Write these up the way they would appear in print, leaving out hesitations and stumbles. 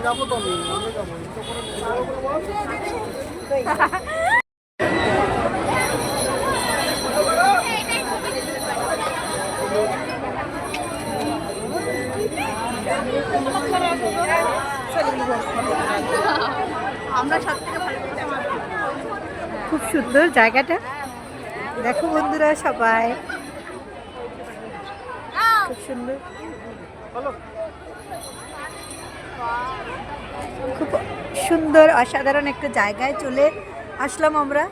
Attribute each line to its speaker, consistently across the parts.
Speaker 1: যাবো তো
Speaker 2: খুব সুন্দর জায়গাটা, দেখো বন্ধুরা সবাই, খুব সুন্দর, খুব সুন্দর অসাধারণ একটা জায়গায় চলে আসলাম আমরা।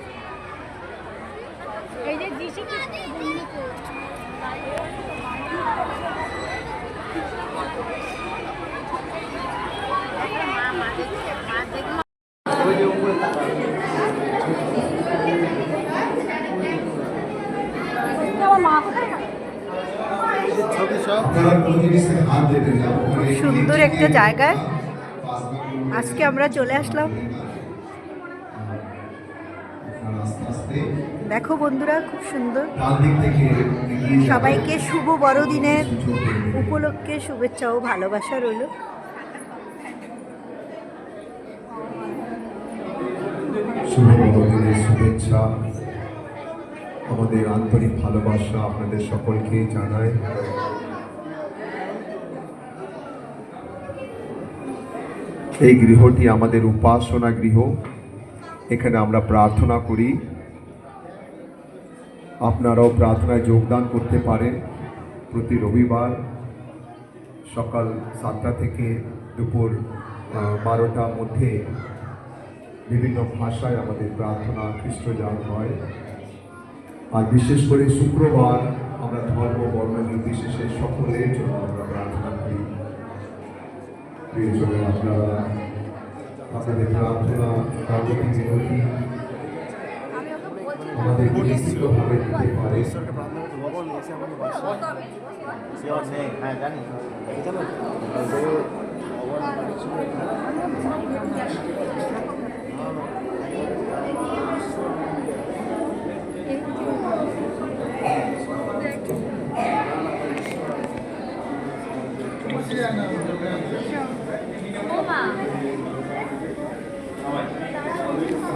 Speaker 2: সুন্দর একটা জায়গায় আজকে আমরা চলে আসলাম। দেখো বন্ধুরা খুব সুন্দর, সবাইকে শুভ বড়দিনের উপলক্ষে শুভেচ্ছা ও ভালোবাসা রইল।
Speaker 3: শুভ বড়দিনের শুভেচ্ছা, আমাদের আন্তরিক ভালোবাসা আপনাদের সকলকে জানাই। এই গৃহটি আমাদের উপাসনা গৃহ, এখানে আমরা প্রার্থনা করি। আপনারাও প্রার্থনায় যোগদান করতে পারেন। প্রতি রবিবার সকাল 7টা থেকে দুপুর 12টার মধ্যে বিভিন্ন ভাষায় আমাদের প্রার্থনা খ্রিস্টজান হয়। আর বিশেষ করে শুক্রবার আমরা ধর্ম বর্ণ নির্বিশেষে সকলের জন্য আমরা প্রার্থনা করি। প্রিয়জনে, আপনারা আপনাদের প্রার্থনা কার্যক্রম বিনতি আমাদের নিশ্চিতভাবে দিতে পারে।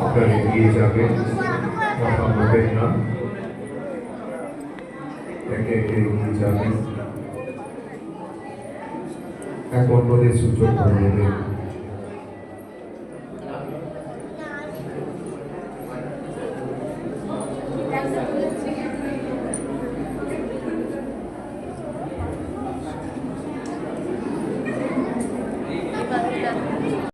Speaker 3: আপনারা এগিয়ে যাবেন, কথা বলবেন না, একে একে এগিয়ে যাবেন, এক অন্যদের সুযোগ করে দেবেন।